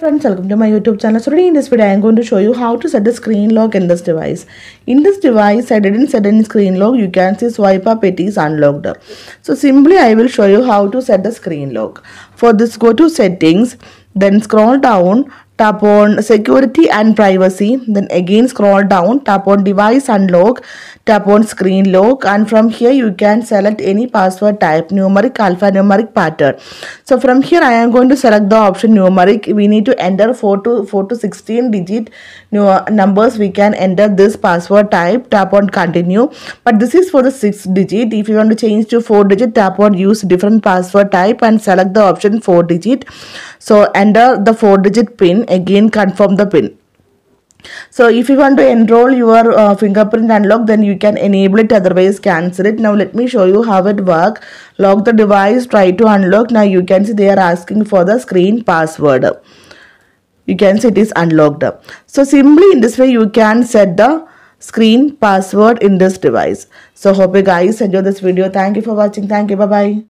Friends, welcome to my YouTube channel. So today in this video I am going to show you how to set the screen lock in this device. In this device I didn't set any screen lock. You can see swipe up, it is unlocked. So simply I will show you how to set the screen lock. For this, go to settings, then scroll down, tap on security and privacy, then again scroll down, tap on device unlock, tap on screen lock, and from here you can select any password type, numeric, alphanumeric, pattern. So from here I am going to select the option numeric. We need to enter 4 to 16 digit numbers. We can enter this password type, tap on continue, but this is for the 6 digit. If you want to change to 4 digit, tap on use different password type and select the option 4 digit. So enter the 4 digit pin, again confirm the pin. So if you want to enroll your fingerprint unlock, then you can enable it, otherwise cancel it. Now let me show you how it works. Lock the device, try to unlock. Now you can see they are asking for the screen password. You can see it is unlocked. So simply in this way you can set the screen password in this device. So hope you guys enjoy this video. Thank you for watching. Thank you. Bye bye.